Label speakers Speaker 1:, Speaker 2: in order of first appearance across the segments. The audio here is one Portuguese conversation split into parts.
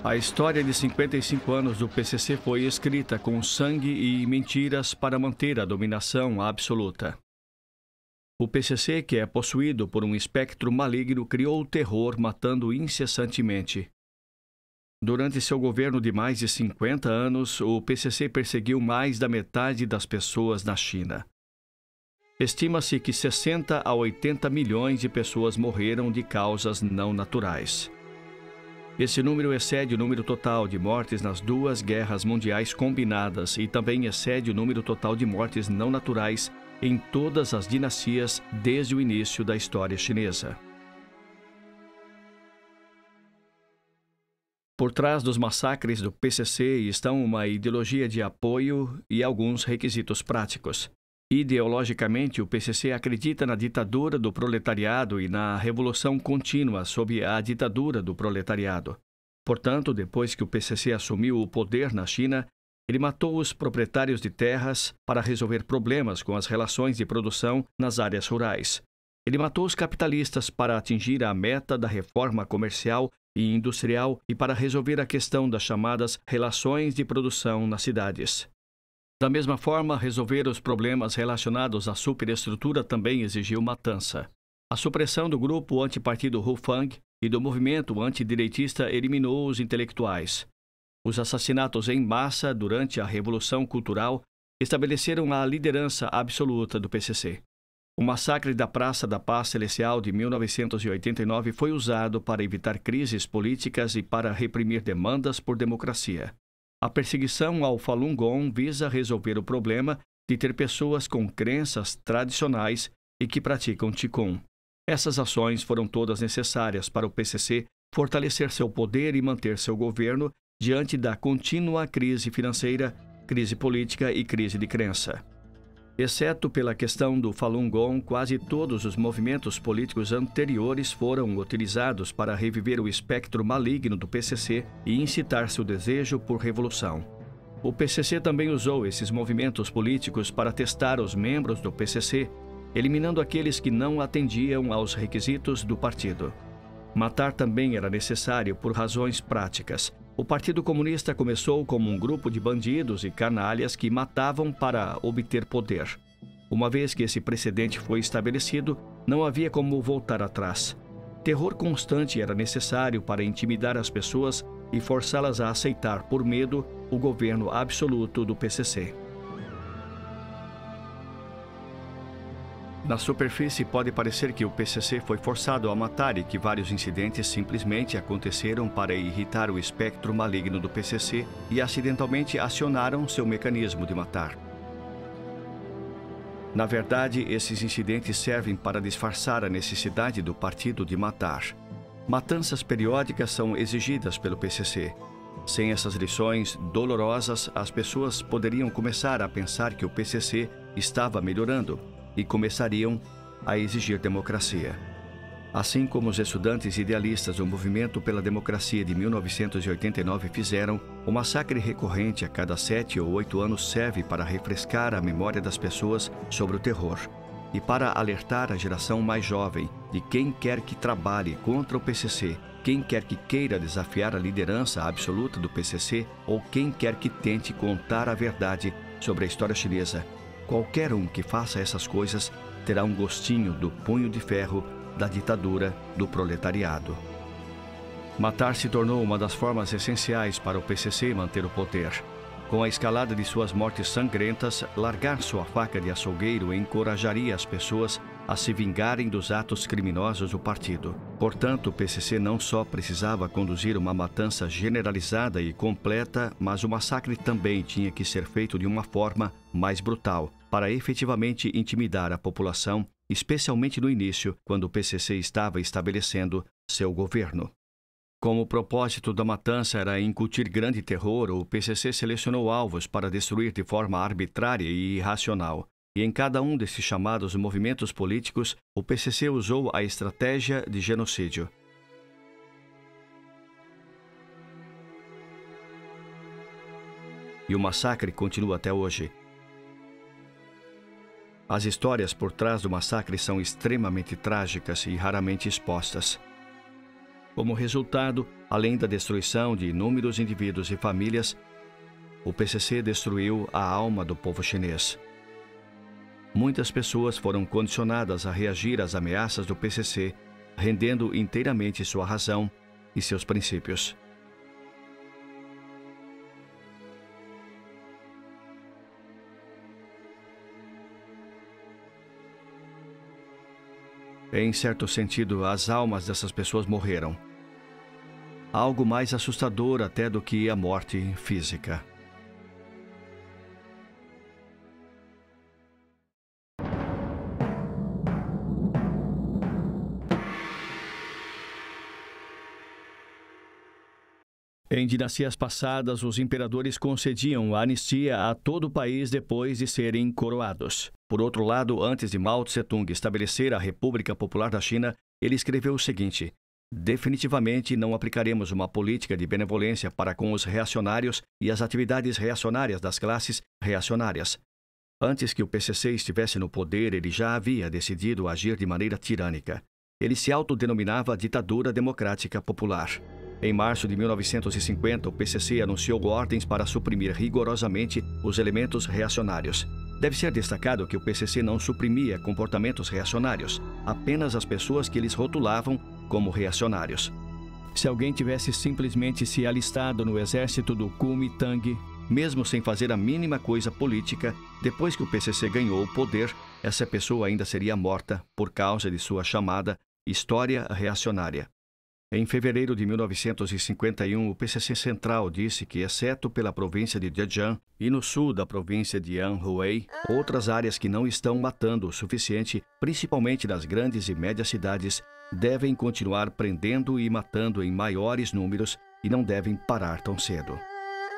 Speaker 1: A história de 55 anos do PCC foi escrita com sangue e mentiras para manter a dominação absoluta. O PCC, que é possuído por um espectro maligno, criou o terror, matando incessantemente. Durante seu governo de mais de 50 anos, o PCC perseguiu mais da metade das pessoas na China. Estima-se que 60 a 80 milhões de pessoas morreram de causas não naturais. Esse número excede o número total de mortes nas duas guerras mundiais combinadas e também excede o número total de mortes não naturais em todas as dinastias desde o início da história chinesa. Por trás dos massacres do PCC estão uma ideologia de apoio e alguns requisitos práticos. Ideologicamente, o PCC acredita na ditadura do proletariado e na revolução contínua sob a ditadura do proletariado. Portanto, depois que o PCC assumiu o poder na China, ele matou os proprietários de terras para resolver problemas com as relações de produção nas áreas rurais. Ele matou os capitalistas para atingir a meta da reforma comercial e industrial e para resolver a questão das chamadas relações de produção nas cidades. Da mesma forma, resolver os problemas relacionados à superestrutura também exigiu matança. A supressão do grupo antipartido Hufang e do movimento antidireitista eliminou os intelectuais. Os assassinatos em massa durante a Revolução Cultural estabeleceram a liderança absoluta do PCC. O massacre da Praça da Paz Celestial de 1989 foi usado para evitar crises políticas e para reprimir demandas por democracia. A perseguição ao Falun Gong visa resolver o problema de ter pessoas com crenças tradicionais e que praticam Qigong. Essas ações foram todas necessárias para o PCC fortalecer seu poder e manter seu governo diante da contínua crise financeira, crise política e crise de crença. Exceto pela questão do Falun Gong, quase todos os movimentos políticos anteriores foram utilizados para reviver o espectro maligno do PCC e incitar seu desejo por revolução. O PCC também usou esses movimentos políticos para testar os membros do PCC, eliminando aqueles que não atendiam aos requisitos do partido. Matar também era necessário por razões práticas. O Partido Comunista começou como um grupo de bandidos e canalhas que matavam para obter poder. Uma vez que esse precedente foi estabelecido, não havia como voltar atrás. Terror constante era necessário para intimidar as pessoas e forçá-las a aceitar, por medo, o governo absoluto do PCC. Na superfície, pode parecer que o PCC foi forçado a matar e que vários incidentes simplesmente aconteceram para irritar o espectro maligno do PCC e acidentalmente acionaram seu mecanismo de matar. Na verdade, esses incidentes servem para disfarçar a necessidade do partido de matar. Matanças periódicas são exigidas pelo PCC. Sem essas lições dolorosas, as pessoas poderiam começar a pensar que o PCC estava melhorando e começariam a exigir democracia. Assim como os estudantes idealistas do Movimento pela Democracia de 1989 fizeram, o massacre recorrente a cada 7 ou 8 anos serve para refrescar a memória das pessoas sobre o terror e para alertar a geração mais jovem de quem quer que trabalhe contra o PCC, quem quer que queira desafiar a liderança absoluta do PCC ou quem quer que tente contar a verdade sobre a história chinesa. Qualquer um que faça essas coisas terá um gostinho do punho de ferro da ditadura do proletariado. Matar se tornou uma das formas essenciais para o PCC manter o poder. Com a escalada de suas mortes sangrentas, largar sua faca de açougueiro encorajaria as pessoas a se vingarem dos atos criminosos do partido. Portanto, o PCC não só precisava conduzir uma matança generalizada e completa, mas o massacre também tinha que ser feito de uma forma mais brutal, para efetivamente intimidar a população, especialmente no início, quando o PCC estava estabelecendo seu governo. Como o propósito da matança era incutir grande terror, o PCC selecionou alvos para destruir de forma arbitrária e irracional. E em cada um desses chamados movimentos políticos, o PCC usou a estratégia de genocídio. E o massacre continua até hoje. As histórias por trás do massacre são extremamente trágicas e raramente expostas. Como resultado, além da destruição de inúmeros indivíduos e famílias, o PCC destruiu a alma do povo chinês. Muitas pessoas foram condicionadas a reagir às ameaças do PCC, rendendo inteiramente sua razão e seus princípios. Em certo sentido, as almas dessas pessoas morreram. Algo mais assustador até do que a morte física. Em dinastias passadas, os imperadores concediam a anistia a todo o país depois de serem coroados. Por outro lado, antes de Mao Tse-tung estabelecer a República Popular da China, ele escreveu o seguinte: definitivamente não aplicaremos uma política de benevolência para com os reacionários e as atividades reacionárias das classes reacionárias. Antes que o PCC estivesse no poder, ele já havia decidido agir de maneira tirânica. Ele se autodenominava Ditadura Democrática Popular. Em março de 1950, o PCC anunciou ordens para suprimir rigorosamente os elementos reacionários. Deve ser destacado que o PCC não suprimia comportamentos reacionários, apenas as pessoas que eles rotulavam como reacionários. Se alguém tivesse simplesmente se alistado no exército do Kuomintang, mesmo sem fazer a mínima coisa política, depois que o PCC ganhou o poder, essa pessoa ainda seria morta por causa de sua chamada história reacionária. Em fevereiro de 1951, o PCC Central disse que, exceto pela província de Zhejiang e no sul da província de Anhui, outras áreas que não estão matando o suficiente, principalmente nas grandes e médias cidades, devem continuar prendendo e matando em maiores números e não devem parar tão cedo.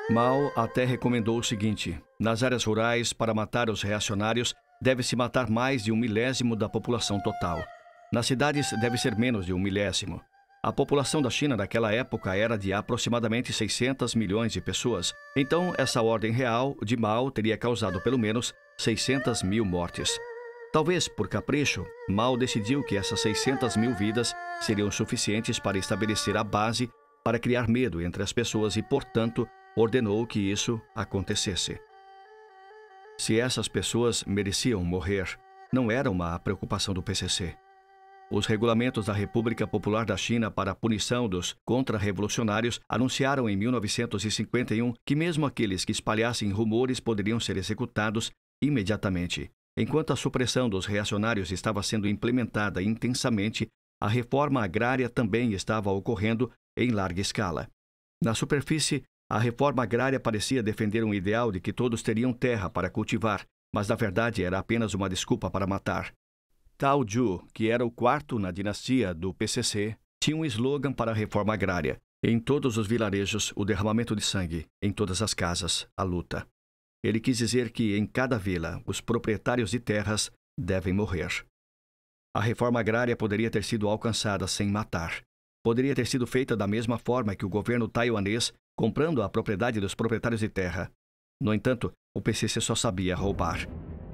Speaker 1: Mao até recomendou o seguinte: nas áreas rurais, para matar os reacionários, deve-se matar mais de 1/1000 da população total. Nas cidades, deve ser menos de 1/1000. A população da China naquela época era de aproximadamente 600 milhões de pessoas. Então, essa ordem real de Mao teria causado pelo menos 600 mil mortes. Talvez por capricho, Mao decidiu que essas 600 mil vidas seriam suficientes para estabelecer a base para criar medo entre as pessoas e, portanto, ordenou que isso acontecesse. Se essas pessoas mereciam morrer, não era uma preocupação do PCC. Os regulamentos da República Popular da China para a punição dos contra-revolucionários anunciaram em 1951 que mesmo aqueles que espalhassem rumores poderiam ser executados imediatamente. Enquanto a supressão dos reacionários estava sendo implementada intensamente, a reforma agrária também estava ocorrendo em larga escala. Na superfície, a reforma agrária parecia defender um ideal de que todos teriam terra para cultivar, mas na verdade era apenas uma desculpa para matar. Tao Zhu, que era o quarto na dinastia do PCC, tinha um slogan para a reforma agrária: em todos os vilarejos, o derramamento de sangue; em todas as casas, a luta. Ele quis dizer que, em cada vila, os proprietários de terras devem morrer. A reforma agrária poderia ter sido alcançada sem matar. Poderia ter sido feita da mesma forma que o governo taiwanês, comprando a propriedade dos proprietários de terra. No entanto, o PCC só sabia roubar.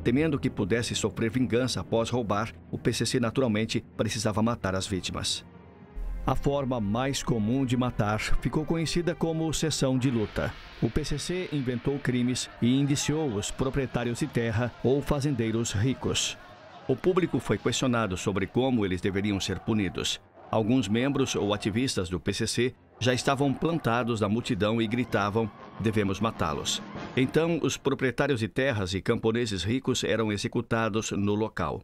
Speaker 1: Temendo que pudesse sofrer vingança após roubar, o PCC naturalmente precisava matar as vítimas. A forma mais comum de matar ficou conhecida como sessão de luta. O PCC inventou crimes e indiciou os proprietários de terra ou fazendeiros ricos. O público foi questionado sobre como eles deveriam ser punidos. Alguns membros ou ativistas do PCC já estavam plantados na multidão e gritavam: devemos matá-los. Então, os proprietários de terras e camponeses ricos eram executados no local.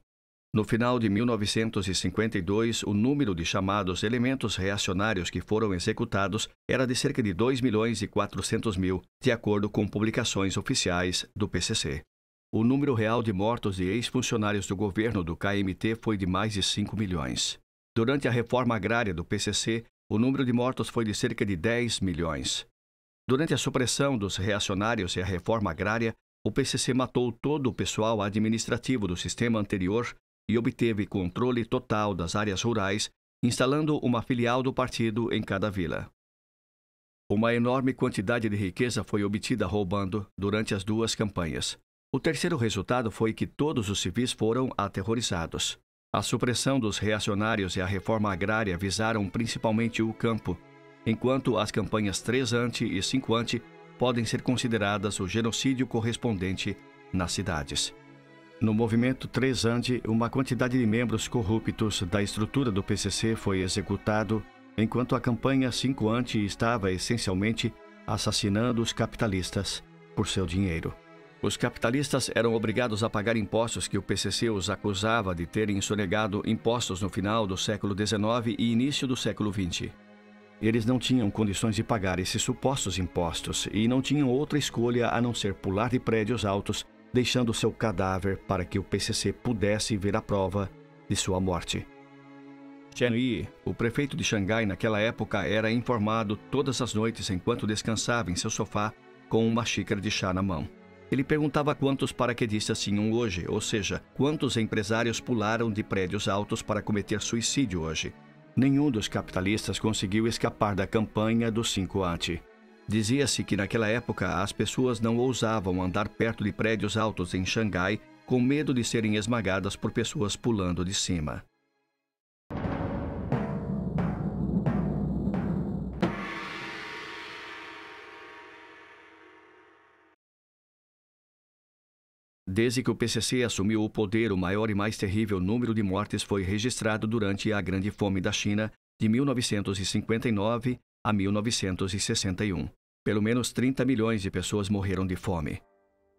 Speaker 1: No final de 1952, o número de chamados elementos reacionários que foram executados era de cerca de 2.400.000, de acordo com publicações oficiais do PCC. O número real de mortos de ex-funcionários do governo do KMT foi de mais de 5 milhões. Durante a reforma agrária do PCC, o número de mortos foi de cerca de 10 milhões. Durante a supressão dos reacionários e a reforma agrária, o PCC matou todo o pessoal administrativo do sistema anterior e obteve controle total das áreas rurais, instalando uma filial do partido em cada vila. Uma enorme quantidade de riqueza foi obtida roubando durante as duas campanhas. O terceiro resultado foi que todos os civis foram aterrorizados. A supressão dos reacionários e a reforma agrária visaram principalmente o campo, enquanto as campanhas 3 ante e 5 ante podem ser consideradas o genocídio correspondente nas cidades. No movimento 3 ante, uma quantidade de membros corruptos da estrutura do PCC foi executado, enquanto a campanha 5 ante estava essencialmente assassinando os capitalistas por seu dinheiro. Os capitalistas eram obrigados a pagar impostos que o PCC os acusava de terem sonegado impostos no final do século XIX e início do século XX. Eles não tinham condições de pagar esses supostos impostos e não tinham outra escolha a não ser pular de prédios altos, deixando seu cadáver para que o PCC pudesse ver a prova de sua morte. Chen Yi, o prefeito de Xangai naquela época, era informado todas as noites enquanto descansava em seu sofá com uma xícara de chá na mão. Ele perguntava quantos paraquedistas tinham hoje, ou seja, quantos empresários pularam de prédios altos para cometer suicídio hoje. Nenhum dos capitalistas conseguiu escapar da campanha dos 5 ante. Dizia-se que naquela época as pessoas não ousavam andar perto de prédios altos em Xangai com medo de serem esmagadas por pessoas pulando de cima. Desde que o PCC assumiu o poder, o maior e mais terrível número de mortes foi registrado durante a Grande Fome da China de 1959 a 1961. Pelo menos 30 milhões de pessoas morreram de fome.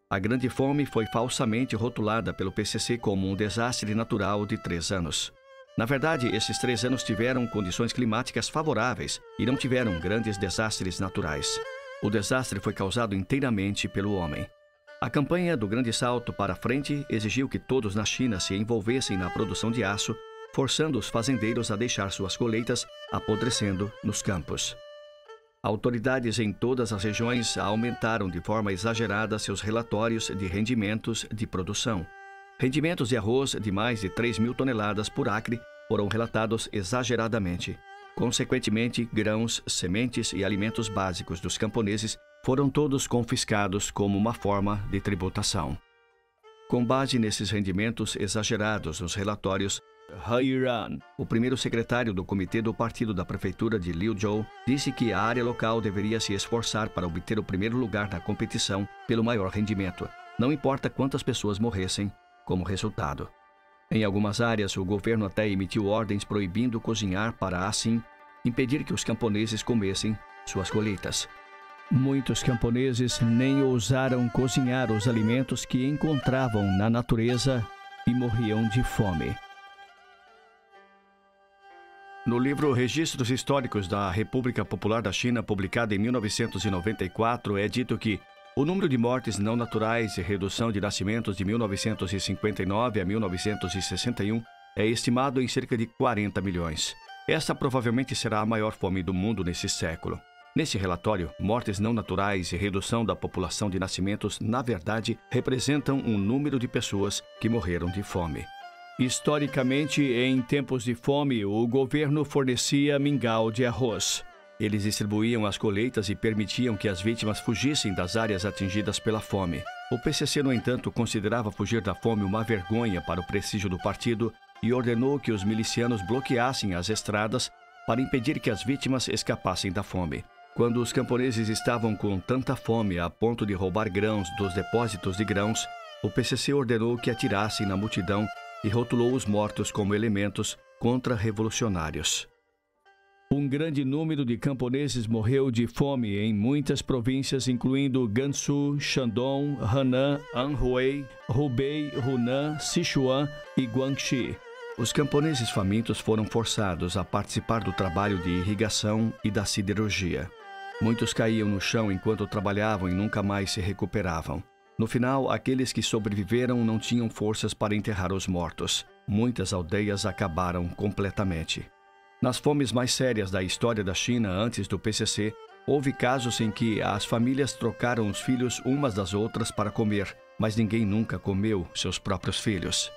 Speaker 1: A Grande Fome foi falsamente rotulada pelo PCC como um desastre natural de 3 anos. Na verdade, esses 3 anos tiveram condições climáticas favoráveis e não tiveram grandes desastres naturais. O desastre foi causado inteiramente pelo homem. A campanha do Grande Salto para frente exigiu que todos na China se envolvessem na produção de aço, forçando os fazendeiros a deixar suas colheitas apodrecendo nos campos. Autoridades em todas as regiões aumentaram de forma exagerada seus relatórios de rendimentos de produção. Rendimentos de arroz de mais de 3.000 toneladas por acre foram relatados exageradamente. Consequentemente, grãos, sementes e alimentos básicos dos camponeses foram todos confiscados como uma forma de tributação. Com base nesses rendimentos exagerados nos relatórios, He Yiran, o primeiro secretário do comitê do partido da prefeitura de Liuzhou, disse que a área local deveria se esforçar para obter o primeiro lugar na competição pelo maior rendimento, não importa quantas pessoas morressem como resultado. Em algumas áreas, o governo até emitiu ordens proibindo cozinhar para, assim, impedir que os camponeses comessem suas colheitas. Muitos camponeses nem ousaram cozinhar os alimentos que encontravam na natureza e morriam de fome. No livro Registros Históricos da República Popular da China, publicado em 1994, é dito que o número de mortes não naturais e redução de nascimentos de 1959 a 1961 é estimado em cerca de 40 milhões. Esta provavelmente será a maior fome do mundo nesse século. Nesse relatório, mortes não naturais e redução da população de nascimentos, na verdade, representam um número de pessoas que morreram de fome. Historicamente, em tempos de fome, o governo fornecia mingau de arroz. Eles distribuíam as colheitas e permitiam que as vítimas fugissem das áreas atingidas pela fome. O PCC, no entanto, considerava fugir da fome uma vergonha para o prestígio do partido e ordenou que os milicianos bloqueassem as estradas para impedir que as vítimas escapassem da fome. Quando os camponeses estavam com tanta fome a ponto de roubar grãos dos depósitos de grãos, o PCC ordenou que atirassem na multidão e rotulou os mortos como elementos contra-revolucionários. Um grande número de camponeses morreu de fome em muitas províncias, incluindo Gansu, Shandong, Henan, Anhui, Hubei, Hunan, Sichuan e Guangxi. Os camponeses famintos foram forçados a participar do trabalho de irrigação e da siderurgia. Muitos caíam no chão enquanto trabalhavam e nunca mais se recuperavam. No final, aqueles que sobreviveram não tinham forças para enterrar os mortos. Muitas aldeias acabaram completamente. Nas fomes mais sérias da história da China antes do PCC, houve casos em que as famílias trocaram os filhos umas das outras para comer, mas ninguém nunca comeu seus próprios filhos.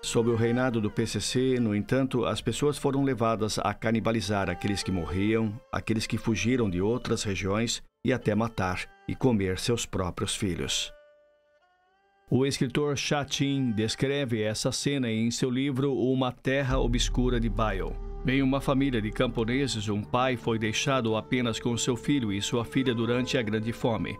Speaker 1: Sob o reinado do PCC, no entanto, as pessoas foram levadas a canibalizar aqueles que morriam, aqueles que fugiram de outras regiões e até matar e comer seus próprios filhos. O escritor Chatin descreve essa cena em seu livro Uma Terra Obscura de Bile. Em uma família de camponeses, um pai foi deixado apenas com seu filho e sua filha durante a grande fome.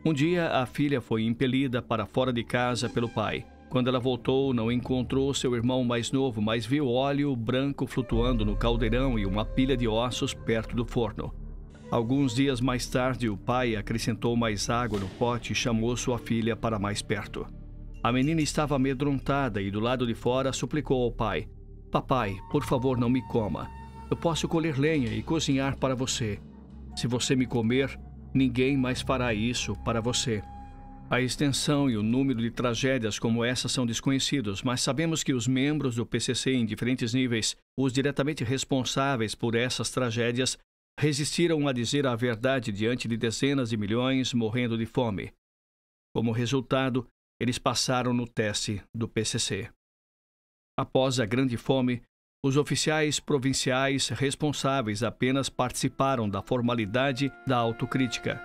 Speaker 1: Um dia, a filha foi impelida para fora de casa pelo pai. Quando ela voltou, não encontrou seu irmão mais novo, mas viu óleo branco flutuando no caldeirão e uma pilha de ossos perto do forno. Alguns dias mais tarde, o pai acrescentou mais água no pote e chamou sua filha para mais perto. A menina estava amedrontada e do lado de fora suplicou ao pai: "Papai, por favor, não me coma. Eu posso colher lenha e cozinhar para você. Se você me comer, ninguém mais fará isso para você." A extensão e o número de tragédias como essa são desconhecidos, mas sabemos que os membros do PCC em diferentes níveis, os diretamente responsáveis por essas tragédias, resistiram a dizer a verdade diante de dezenas de milhões morrendo de fome. Como resultado, eles passaram no teste do PCC. Após a Grande Fome, os oficiais provinciais responsáveis apenas participaram da formalidade da autocrítica.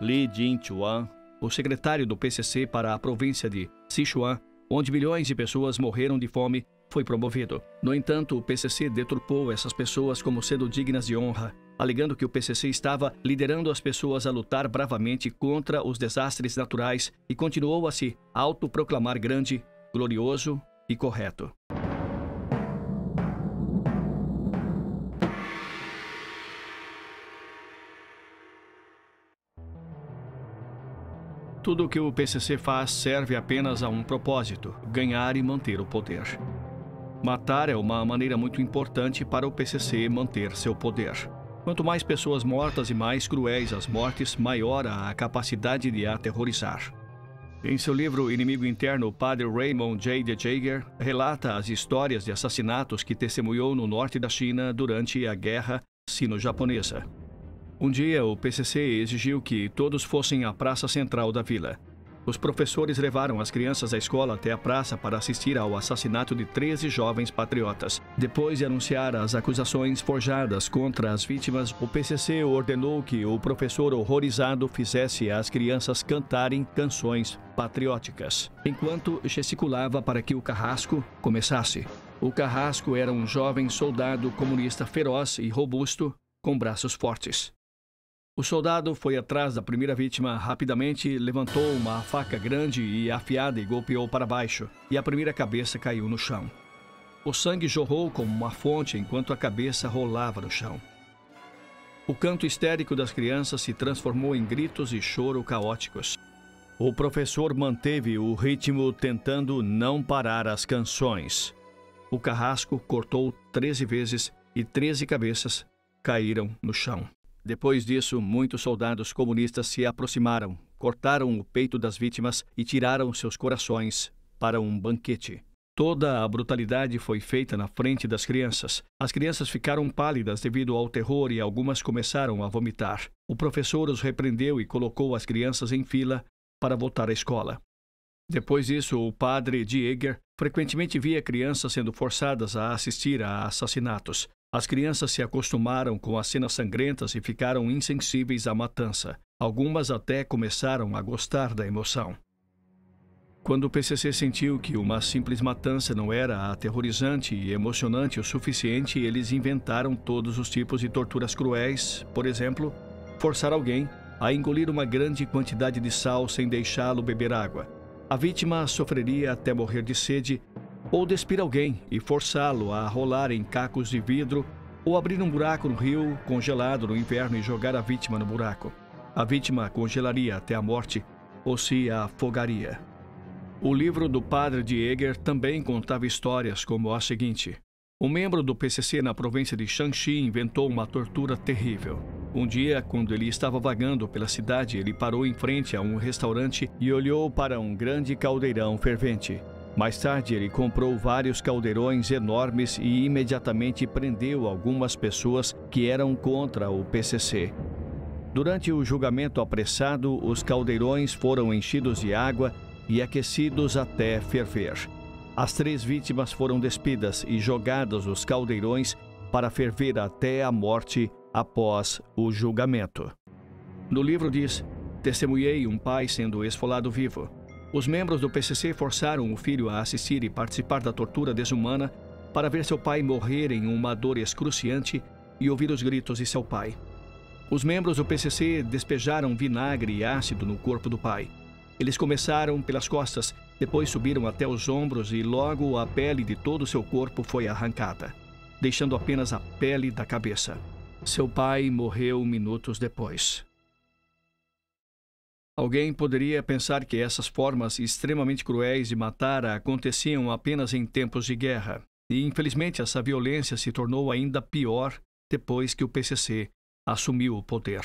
Speaker 1: Li Jin-chuan, o secretário do PCC para a província de Sichuan, onde milhões de pessoas morreram de fome, foi promovido. No entanto, o PCC deturpou essas pessoas como sendo dignas de honra, alegando que o PCC estava liderando as pessoas a lutar bravamente contra os desastres naturais e continuou a se autoproclamar grande, glorioso e correto. Tudo o que o PCC faz serve apenas a um propósito: ganhar e manter o poder. Matar é uma maneira muito importante para o PCC manter seu poder. Quanto mais pessoas mortas e mais cruéis as mortes, maior a capacidade de aterrorizar. Em seu livro Inimigo Interno, o padre Raymond J. de Jaeger relata as histórias de assassinatos que testemunhou no norte da China durante a Guerra Sino-Japonesa. Um dia, o PCC exigiu que todos fossem à praça central da vila. Os professores levaram as crianças à escola até a praça para assistir ao assassinato de 13 jovens patriotas. Depois de anunciar as acusações forjadas contra as vítimas, o PCC ordenou que o professor horrorizado fizesse as crianças cantarem canções patrióticas, enquanto gesticulava para que o carrasco começasse. O carrasco era um jovem soldado comunista feroz e robusto, com braços fortes. O soldado foi atrás da primeira vítima, rapidamente levantou uma faca grande e afiada e golpeou para baixo, e a primeira cabeça caiu no chão. O sangue jorrou como uma fonte enquanto a cabeça rolava no chão. O canto histérico das crianças se transformou em gritos e choro caóticos. O professor manteve o ritmo tentando não parar as canções. O carrasco cortou 13 vezes e 13 cabeças caíram no chão. Depois disso, muitos soldados comunistas se aproximaram, cortaram o peito das vítimas e tiraram seus corações para um banquete. Toda a brutalidade foi feita na frente das crianças. As crianças ficaram pálidas devido ao terror e algumas começaram a vomitar. O professor os repreendeu e colocou as crianças em fila para voltar à escola. Depois disso, o padre Jaeger frequentemente via crianças sendo forçadas a assistir a assassinatos. As crianças se acostumaram com as cenas sangrentas e ficaram insensíveis à matança. Algumas até começaram a gostar da emoção. Quando o PCC sentiu que uma simples matança não era aterrorizante e emocionante o suficiente, eles inventaram todos os tipos de torturas cruéis. Por exemplo, forçar alguém a engolir uma grande quantidade de sal sem deixá-lo beber água. A vítima sofreria até morrer de sede, ou despir alguém e forçá-lo a rolar em cacos de vidro, ou abrir um buraco no rio congelado no inverno e jogar a vítima no buraco. A vítima congelaria até a morte ou se afogaria. O livro do padre Jaeger também contava histórias como a seguinte. Um membro do PCC na província de Shanxi inventou uma tortura terrível. Um dia, quando ele estava vagando pela cidade, ele parou em frente a um restaurante e olhou para um grande caldeirão fervente. Mais tarde, ele comprou vários caldeirões enormes e imediatamente prendeu algumas pessoas que eram contra o PCC. Durante o julgamento apressado, os caldeirões foram enchidos de água e aquecidos até ferver. As 3 vítimas foram despidas e jogadas nos caldeirões para ferver até a morte após o julgamento. No livro diz: testemunhei um pai sendo esfolado vivo. Os membros do PCC forçaram o filho a assistir e participar da tortura desumana para ver seu pai morrer em uma dor excruciante e ouvir os gritos de seu pai. Os membros do PCC despejaram vinagre e ácido no corpo do pai. Eles começaram pelas costas, depois subiram até os ombros e logo a pele de todo o seu corpo foi arrancada, deixando apenas a pele da cabeça. Seu pai morreu minutos depois. Alguém poderia pensar que essas formas extremamente cruéis de matar aconteciam apenas em tempos de guerra. E, infelizmente, essa violência se tornou ainda pior depois que o PCC assumiu o poder.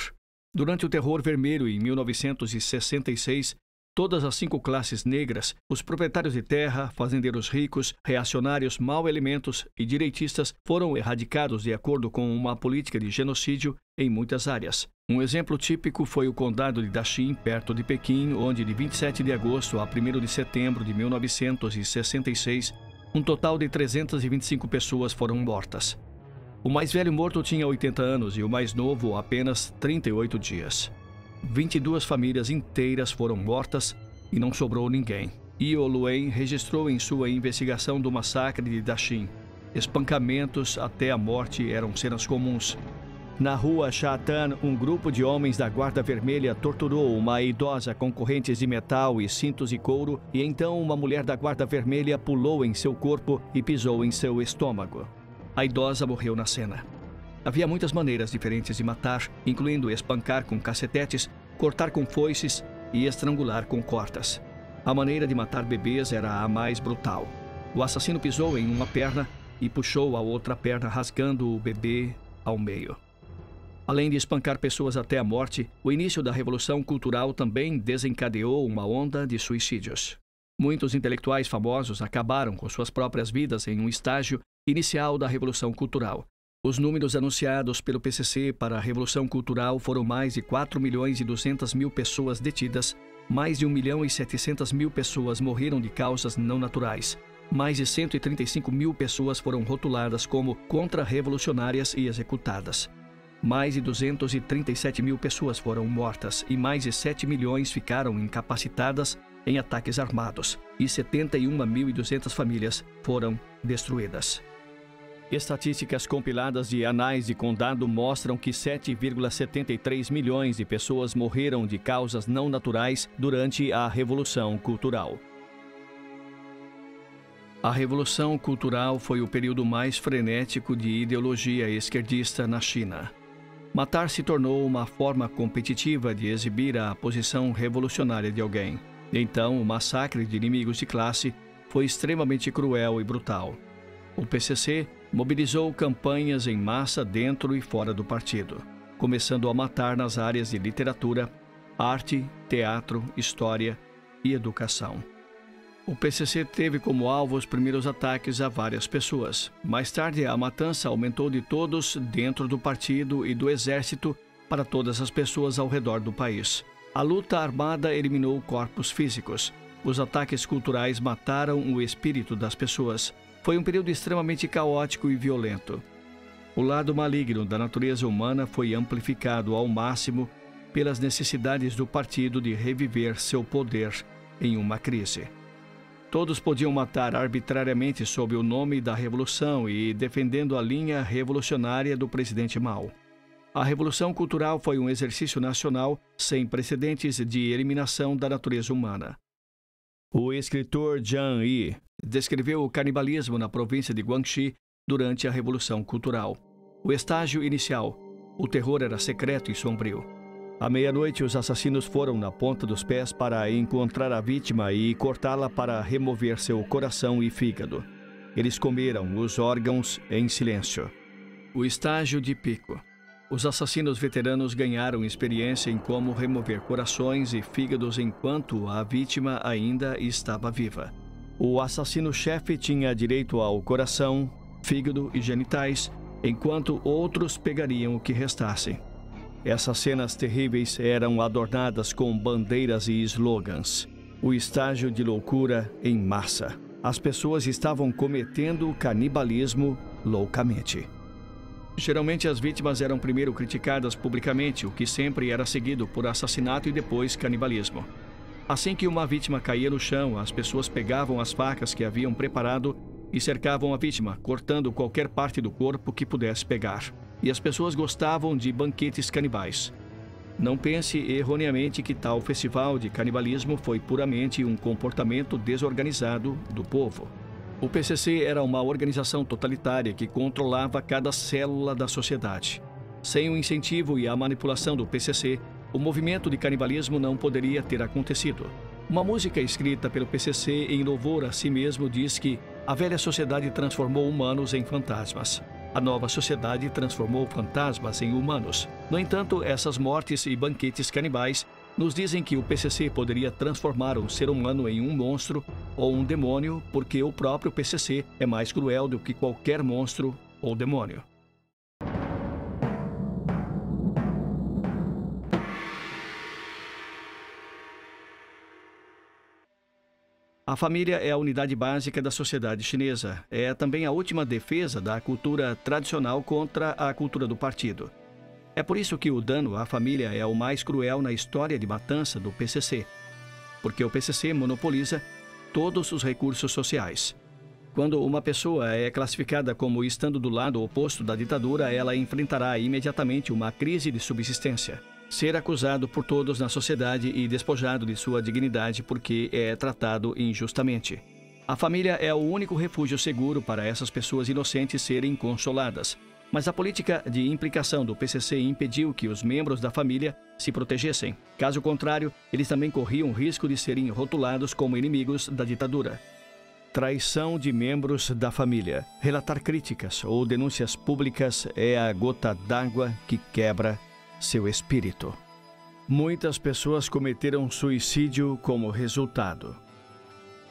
Speaker 1: Durante o Terror Vermelho, em 1966, todas as 5 classes negras, os proprietários de terra, fazendeiros ricos, reacionários, mau-elementos e direitistas foram erradicados de acordo com uma política de genocídio em muitas áreas. Um exemplo típico foi o condado de Daqin, perto de Pequim, onde de 27 de agosto a 1º de setembro de 1966, um total de 325 pessoas foram mortas. O mais velho morto tinha 80 anos e o mais novo apenas 38 dias. 22 famílias inteiras foram mortas e não sobrou ninguém. Io Luen registrou em sua investigação do massacre de Daqin. Espancamentos até a morte eram cenas comuns. Na rua Shatan, um grupo de homens da Guarda Vermelha torturou uma idosa com correntes de metal e cintos de couro, e então uma mulher da Guarda Vermelha pulou em seu corpo e pisou em seu estômago. A idosa morreu na cena. Havia muitas maneiras diferentes de matar, incluindo espancar com cacetetes, cortar com foices e estrangular com cordas. A maneira de matar bebês era a mais brutal. O assassino pisou em uma perna e puxou a outra perna, rasgando o bebê ao meio. Além de espancar pessoas até a morte, o início da Revolução Cultural também desencadeou uma onda de suicídios. Muitos intelectuais famosos acabaram com suas próprias vidas em um estágio inicial da Revolução Cultural. Os números anunciados pelo PCC para a Revolução Cultural foram mais de 4.200.000 pessoas detidas, mais de 1.700.000 pessoas morreram de causas não naturais, mais de 135.000 pessoas foram rotuladas como contra-revolucionárias e executadas. Mais de 237.000 pessoas foram mortas e mais de 7 milhões ficaram incapacitadas em ataques armados e 71.200 famílias foram destruídas. Estatísticas compiladas de anais de condado mostram que 7,73 milhões de pessoas morreram de causas não naturais durante a Revolução Cultural. A Revolução Cultural foi o período mais frenético de ideologia esquerdista na China. Matar se tornou uma forma competitiva de exibir a posição revolucionária de alguém. Então, o massacre de inimigos de classe foi extremamente cruel e brutal. O PCC mobilizou campanhas em massa dentro e fora do partido, começando a matar nas áreas de literatura, arte, teatro, história e educação. O PCC teve como alvo os primeiros ataques a várias pessoas. Mais tarde, a matança aumentou de todos dentro do partido e do exército para todas as pessoas ao redor do país. A luta armada eliminou corpos físicos. Os ataques culturais mataram o espírito das pessoas. Foi um período extremamente caótico e violento. O lado maligno da natureza humana foi amplificado ao máximo pelas necessidades do partido de reviver seu poder em uma crise. Todos podiam matar arbitrariamente sob o nome da Revolução e defendendo a linha revolucionária do presidente Mao. A Revolução Cultural foi um exercício nacional sem precedentes de eliminação da natureza humana. O escritor Zhang Yi descreveu o canibalismo na província de Guangxi durante a Revolução Cultural. O estágio inicial, o terror era secreto e sombrio. À meia-noite, os assassinos foram na ponta dos pés para encontrar a vítima e cortá-la para remover seu coração e fígado. Eles comeram os órgãos em silêncio. O estágio de pico. Os assassinos veteranos ganharam experiência em como remover corações e fígados enquanto a vítima ainda estava viva. O assassino-chefe tinha direito ao coração, fígado e genitais, enquanto outros pegariam o que restasse. Essas cenas terríveis eram adornadas com bandeiras e slogans. O estágio de loucura em massa. As pessoas estavam cometendo canibalismo loucamente. Geralmente as vítimas eram primeiro criticadas publicamente, o que sempre era seguido por assassinato e depois canibalismo. Assim que uma vítima caía no chão, as pessoas pegavam as facas que haviam preparado e cercavam a vítima, cortando qualquer parte do corpo que pudesse pegar. E as pessoas gostavam de banquetes canibais. Não pense erroneamente que tal festival de canibalismo foi puramente um comportamento desorganizado do povo. O PCC era uma organização totalitária que controlava cada célula da sociedade. Sem o incentivo e a manipulação do PCC, o movimento de canibalismo não poderia ter acontecido. Uma música escrita pelo PCC em louvor a si mesmo diz que a velha sociedade transformou humanos em fantasmas. A nova sociedade transformou fantasmas em humanos. No entanto, essas mortes e banquetes canibais nos dizem que o PCC poderia transformar um ser humano em um monstro ou um demônio, porque o próprio PCC é mais cruel do que qualquer monstro ou demônio. A família é a unidade básica da sociedade chinesa. É também a última defesa da cultura tradicional contra a cultura do partido. É por isso que o dano à família é o mais cruel na história de matança do PCC. Porque o PCC monopoliza todos os recursos sociais. Quando uma pessoa é classificada como estando do lado oposto da ditadura, ela enfrentará imediatamente uma crise de subsistência. Ser acusado por todos na sociedade e despojado de sua dignidade porque é tratado injustamente. A família é o único refúgio seguro para essas pessoas inocentes serem consoladas. Mas a política de implicação do PCC impediu que os membros da família se protegessem. Caso contrário, eles também corriam o risco de serem rotulados como inimigos da ditadura. Traição de membros da família. Relatar críticas ou denúncias públicas é a gota d'água que quebra seu espírito. Muitas pessoas cometeram suicídio como resultado.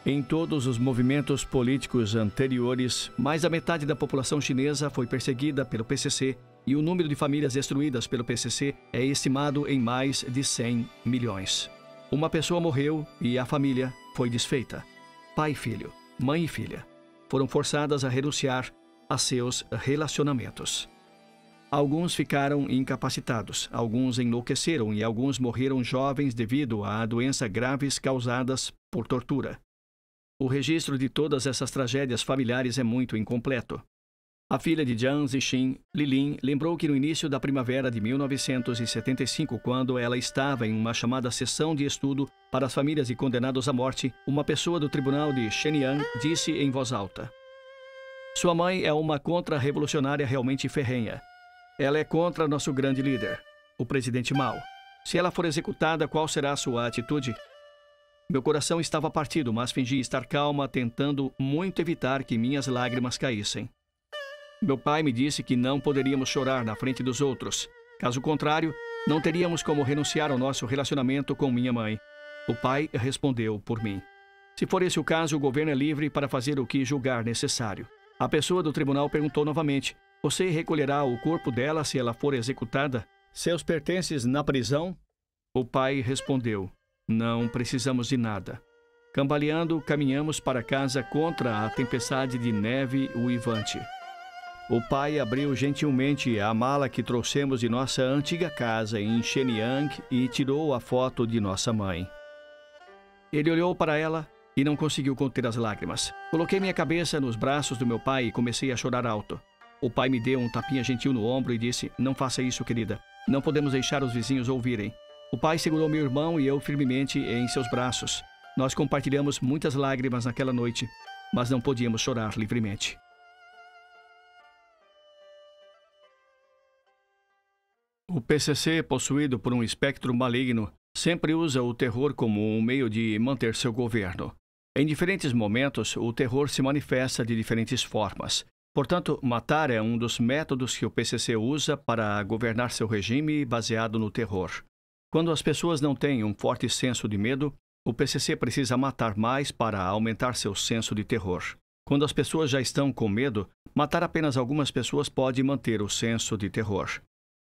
Speaker 1: Em todos os movimentos políticos anteriores, mais da metade da população chinesa foi perseguida pelo PCC e o número de famílias destruídas pelo PCC é estimado em mais de 100 milhões. Uma pessoa morreu e a família foi desfeita. Pai e filho, mãe e filha foram forçadas a renunciar a seus relacionamentos. Alguns ficaram incapacitados, alguns enlouqueceram e alguns morreram jovens devido a doenças graves causadas por tortura. O registro de todas essas tragédias familiares é muito incompleto. A filha de Jiang Zixin, Lilin, lembrou que no início da primavera de 1975, quando ela estava em uma chamada sessão de estudo para as famílias de condenados à morte, uma pessoa do tribunal de Shenyang disse em voz alta: "Sua mãe é uma contra-revolucionária realmente ferrenha. Ela é contra nosso grande líder, o presidente Mao. Se ela for executada, qual será a sua atitude?" Meu coração estava partido, mas fingi estar calma, tentando muito evitar que minhas lágrimas caíssem. Meu pai me disse que não poderíamos chorar na frente dos outros. Caso contrário, não teríamos como renunciar ao nosso relacionamento com minha mãe. O pai respondeu por mim: "Se for esse o caso, o governo é livre para fazer o que julgar necessário." A pessoa do tribunal perguntou novamente: "Você recolherá o corpo dela se ela for executada? Seus pertences na prisão?" O pai respondeu: "Não precisamos de nada." Cambaleando, caminhamos para casa contra a tempestade de neve uivante. O pai abriu gentilmente a mala que trouxemos de nossa antiga casa em Shenyang e tirou a foto de nossa mãe. Ele olhou para ela e não conseguiu conter as lágrimas. Coloquei minha cabeça nos braços do meu pai e comecei a chorar alto. O pai me deu um tapinha gentil no ombro e disse: "Não faça isso, querida. Não podemos deixar os vizinhos ouvirem." O pai segurou meu irmão e eu firmemente em seus braços. Nós compartilhamos muitas lágrimas naquela noite, mas não podíamos chorar livremente. O PCC, possuído por um espectro maligno, sempre usa o terror como um meio de manter seu governo. Em diferentes momentos, o terror se manifesta de diferentes formas. Portanto, matar é um dos métodos que o PCC usa para governar seu regime baseado no terror. Quando as pessoas não têm um forte senso de medo, o PCC precisa matar mais para aumentar seu senso de terror. Quando as pessoas já estão com medo, matar apenas algumas pessoas pode manter o senso de terror.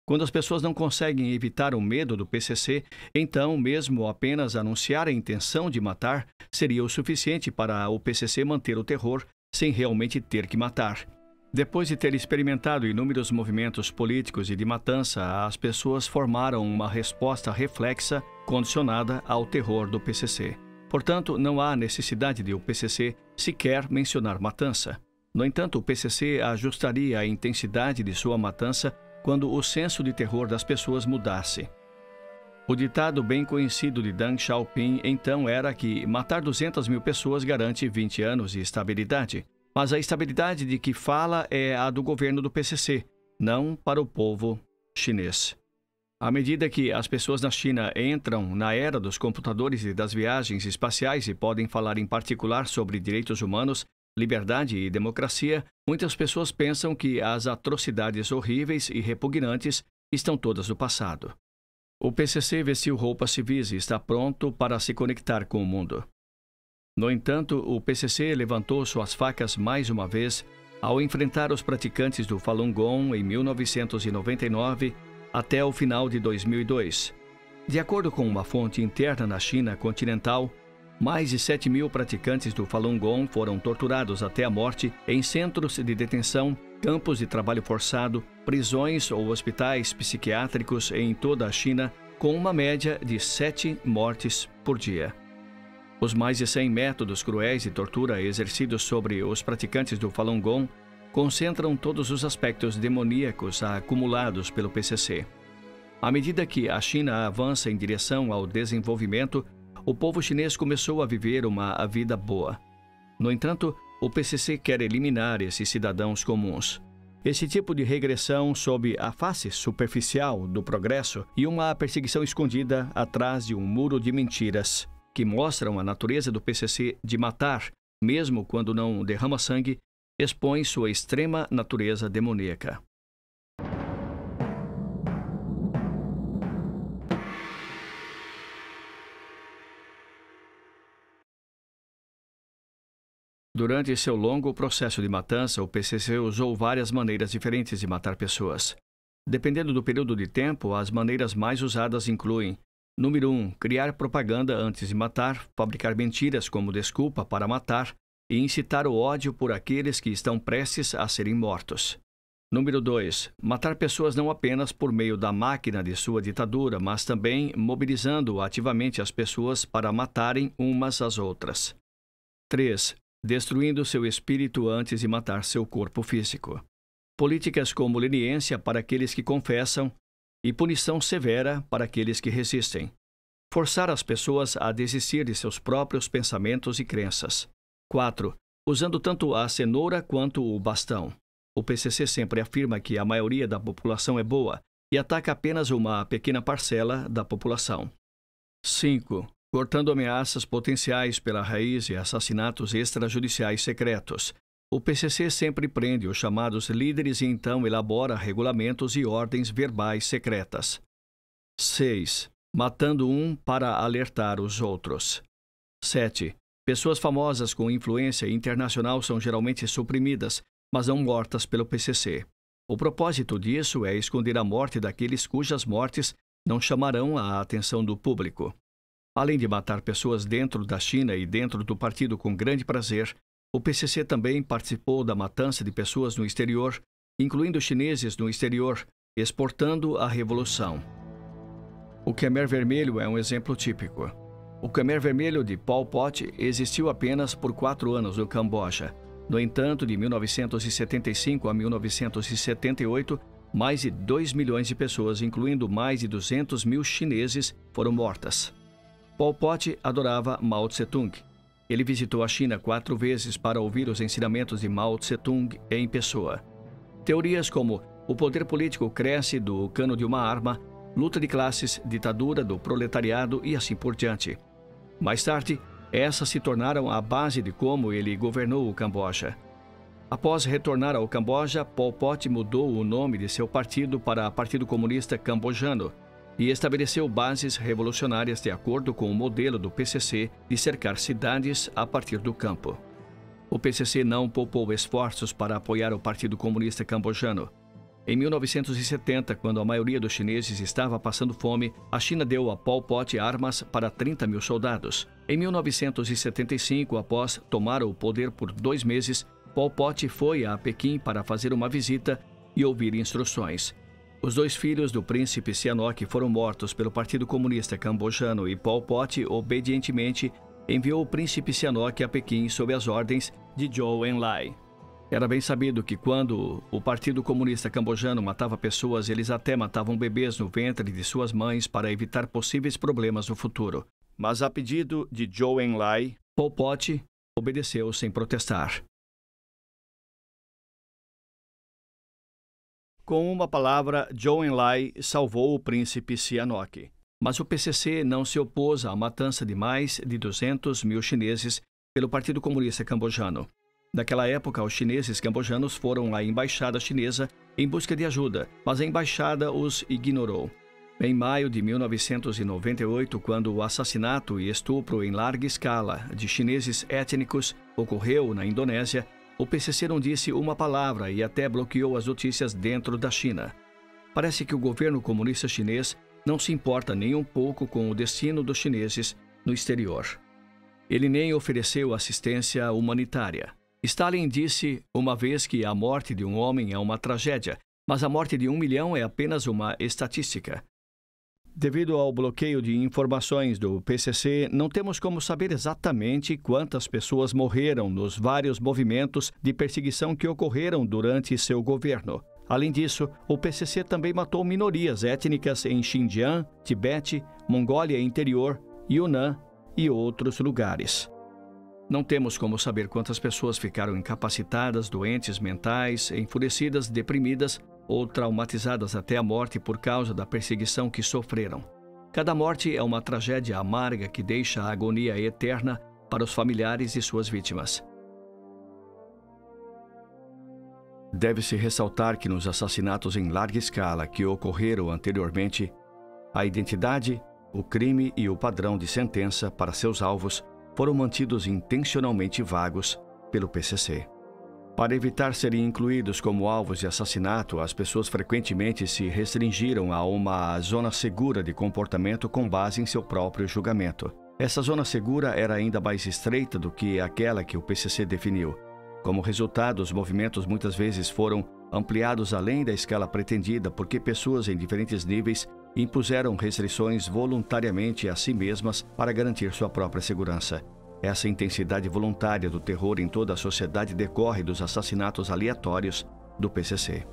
Speaker 1: Quando as pessoas não conseguem evitar o medo do PCC, então, mesmo apenas anunciar a intenção de matar, seria o suficiente para o PCC manter o terror sem realmente ter que matar. Depois de ter experimentado inúmeros movimentos políticos e de matança, as pessoas formaram uma resposta reflexa condicionada ao terror do PCC. Portanto, não há necessidade de o PCC sequer mencionar matança. No entanto, o PCC ajustaria a intensidade de sua matança quando o senso de terror das pessoas mudasse. O ditado bem conhecido de Deng Xiaoping então era que matar 200 mil pessoas garante 20 anos de estabilidade. Mas a estabilidade de que fala é a do governo do PCC, não para o povo chinês. À medida que as pessoas na China entram na era dos computadores e das viagens espaciais e podem falar em particular sobre direitos humanos, liberdade e democracia, muitas pessoas pensam que as atrocidades horríveis e repugnantes estão todas no passado. O PCC vestiu roupas civis e está pronto para se conectar com o mundo. No entanto, o PCC levantou suas facas mais uma vez ao enfrentar os praticantes do Falun Gong em 1999 até o final de 2002. De acordo com uma fonte interna na China continental, mais de 7 mil praticantes do Falun Gong foram torturados até a morte em centros de detenção, campos de trabalho forçado, prisões ou hospitais psiquiátricos em toda a China, com uma média de 7 mortes por dia. Os mais de 100 métodos cruéis de tortura exercidos sobre os praticantes do Falun Gong concentram todos os aspectos demoníacos acumulados pelo PCC. À medida que a China avança em direção ao desenvolvimento, o povo chinês começou a viver uma vida boa. No entanto, o PCC quer eliminar esses cidadãos comuns. Esse tipo de regressão sob a face superficial do progresso e uma perseguição escondida atrás de um muro de mentiras, que mostram a natureza do PCC de matar, mesmo quando não derrama sangue, expõe sua extrema natureza demoníaca. Durante seu longo processo de matança, o PCC usou várias maneiras diferentes de matar pessoas. Dependendo do período de tempo, as maneiras mais usadas incluem: número 1, criar propaganda antes de matar, fabricar mentiras como desculpa para matar e incitar o ódio por aqueles que estão prestes a serem mortos. Número 2, matar pessoas não apenas por meio da máquina de sua ditadura, mas também mobilizando ativamente as pessoas para matarem umas às outras. 3, destruindo seu espírito antes de matar seu corpo físico. Políticas como leniência para aqueles que confessam e punição severa para aqueles que resistem. Forçar as pessoas a desistir de seus próprios pensamentos e crenças. 4. Usando tanto a cenoura quanto o bastão. O PCC sempre afirma que a maioria da população é boa e ataca apenas uma pequena parcela da população. 5. Cortando ameaças potenciais pela raiz e assassinatos extrajudiciais secretos. O PCC sempre prende os chamados líderes e então elabora regulamentos e ordens verbais secretas. 6. Matando um para alertar os outros. 7. Pessoas famosas com influência internacional são geralmente suprimidas, mas não mortas pelo PCC. O propósito disso é esconder a morte daqueles cujas mortes não chamarão a atenção do público. Além de matar pessoas dentro da China e dentro do partido com grande prazer, o PCC também participou da matança de pessoas no exterior, incluindo chineses no exterior, exportando a revolução. O Khmer Vermelho é um exemplo típico. O Khmer Vermelho de Pol Pot existiu apenas por 4 anos no Camboja. No entanto, de 1975 a 1978, mais de 2 milhões de pessoas, incluindo mais de 200 mil chineses, foram mortas. Pol Pot adorava Mao Tse-tung. Ele visitou a China 4 vezes para ouvir os ensinamentos de Mao Tse-tung em pessoa. Teorias como o poder político cresce do cano de uma arma, luta de classes, ditadura do proletariado e assim por diante. Mais tarde, essas se tornaram a base de como ele governou o Camboja. Após retornar ao Camboja, Pol Pot mudou o nome de seu partido para Partido Comunista Cambojano e estabeleceu bases revolucionárias de acordo com o modelo do PCC de cercar cidades a partir do campo. O PCC não poupou esforços para apoiar o Partido Comunista Cambojano. Em 1970, quando a maioria dos chineses estava passando fome, a China deu a Pol Pot armas para 30 mil soldados. Em 1975, após tomar o poder por 2 meses, Pol Pot foi a Pequim para fazer uma visita e ouvir instruções. Os 2 filhos do príncipe Sihanouk foram mortos pelo Partido Comunista Cambojano e Pol Pot obedientemente enviou o príncipe Sihanouk a Pequim sob as ordens de Zhou Enlai. Era bem sabido que quando o Partido Comunista Cambojano matava pessoas, eles até matavam bebês no ventre de suas mães para evitar possíveis problemas no futuro. Mas a pedido de Zhou Enlai, Pol Pot obedeceu sem protestar. Com uma palavra, Zhou Enlai salvou o príncipe Sihanouk. Mas o PCC não se opôs à matança de mais de 200 mil chineses pelo Partido Comunista Cambojano. Naquela época, os chineses cambojanos foram à embaixada chinesa em busca de ajuda, mas a embaixada os ignorou. Em maio de 1998, quando o assassinato e estupro em larga escala de chineses étnicos ocorreu na Indonésia, o PCC não disse uma palavra e até bloqueou as notícias dentro da China. Parece que o governo comunista chinês não se importa nem um pouco com o destino dos chineses no exterior. Ele nem ofereceu assistência humanitária. Stalin disse uma vez que a morte de um homem é uma tragédia, mas a morte de 1 milhão é apenas uma estatística. Devido ao bloqueio de informações do PCC, não temos como saber exatamente quantas pessoas morreram nos vários movimentos de perseguição que ocorreram durante seu governo. Além disso, o PCC também matou minorias étnicas em Xinjiang, Tibete, Mongólia Interior, Yunnan e outros lugares. Não temos como saber quantas pessoas ficaram incapacitadas, doentes mentais, enfurecidas, deprimidas ou traumatizadas até a morte por causa da perseguição que sofreram. Cada morte é uma tragédia amarga que deixa a agonia eterna para os familiares de suas vítimas. Deve-se ressaltar que nos assassinatos em larga escala que ocorreram anteriormente, a identidade, o crime e o padrão de sentença para seus alvos foram mantidos intencionalmente vagos pelo PCC. Para evitar serem incluídos como alvos de assassinato, as pessoas frequentemente se restringiram a uma zona segura de comportamento com base em seu próprio julgamento. Essa zona segura era ainda mais estreita do que aquela que o PCC definiu. Como resultado, os movimentos muitas vezes foram ampliados além da escala pretendida porque pessoas em diferentes níveis impuseram restrições voluntariamente a si mesmas para garantir sua própria segurança. Essa intensidade voluntária do terror em toda a sociedade decorre dos assassinatos aleatórios do PCC.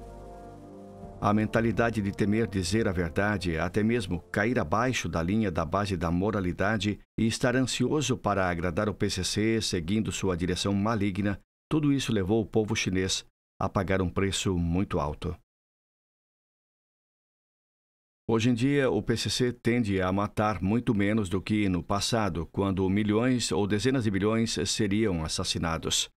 Speaker 1: A mentalidade de temer dizer a verdade, até mesmo cair abaixo da linha da base da moralidade e estar ansioso para agradar o PCC seguindo sua direção maligna, tudo isso levou o povo chinês a pagar um preço muito alto. Hoje em dia, o PCC tende a matar muito menos do que no passado, quando milhões ou dezenas de milhões seriam assassinados.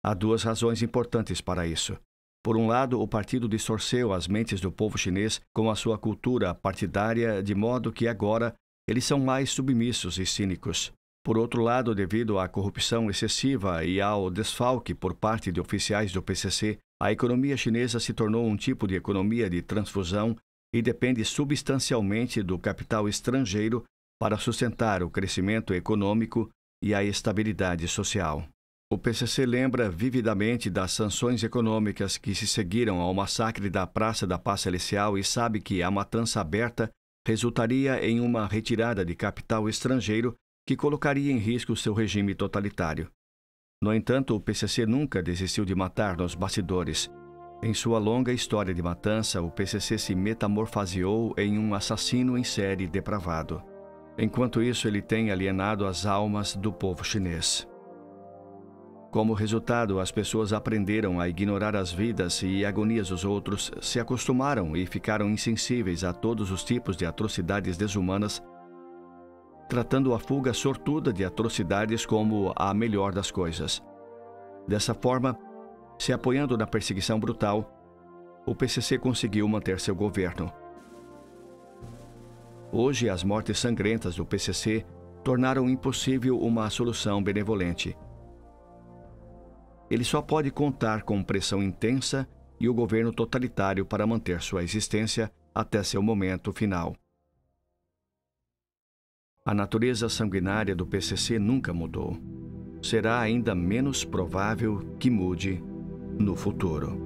Speaker 1: Há 2 razões importantes para isso. Por um lado, o partido distorceu as mentes do povo chinês com a sua cultura partidária, de modo que agora eles são mais submissos e cínicos. Por outro lado, devido à corrupção excessiva e ao desfalque por parte de oficiais do PCC, a economia chinesa se tornou um tipo de economia de transfusão e depende substancialmente do capital estrangeiro para sustentar o crescimento econômico e a estabilidade social. O PCC lembra vividamente das sanções econômicas que se seguiram ao massacre da Praça da Paz Celestial e sabe que a matança aberta resultaria em uma retirada de capital estrangeiro que colocaria em risco seu regime totalitário. No entanto, o PCC nunca desistiu de matar nos bastidores. Em sua longa história de matança, o PCC se metamorfoseou em um assassino em série depravado. Enquanto isso, ele tem alienado as almas do povo chinês. Como resultado, as pessoas aprenderam a ignorar as vidas e agonias dos outros, se acostumaram e ficaram insensíveis a todos os tipos de atrocidades desumanas, tratando a fuga sortuda de atrocidades como a melhor das coisas. Dessa forma, se apoiando na perseguição brutal, o PCC conseguiu manter seu governo. Hoje, as mortes sangrentas do PCC tornaram impossível uma solução benevolente. Ele só pode contar com pressão intensa e o governo totalitário para manter sua existência até seu momento final. A natureza sanguinária do PCC nunca mudou. Será ainda menos provável que mude no futuro.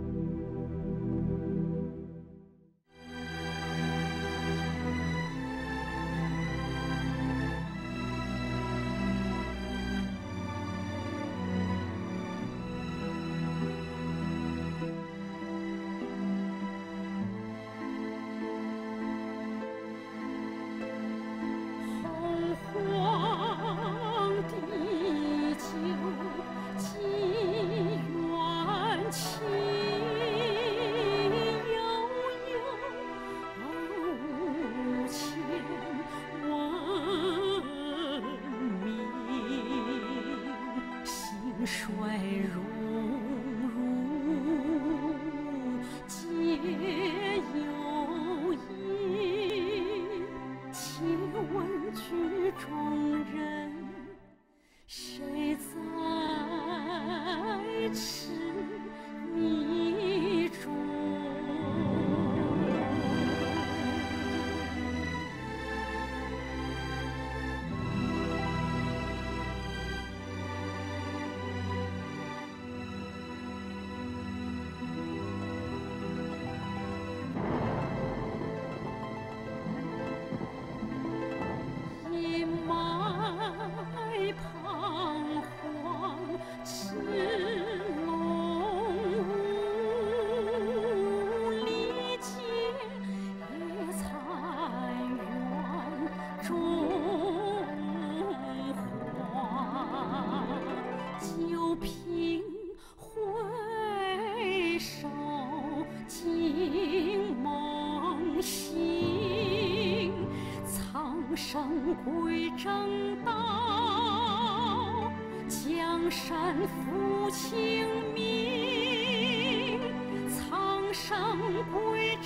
Speaker 2: 归正道，江山抚清明，苍生归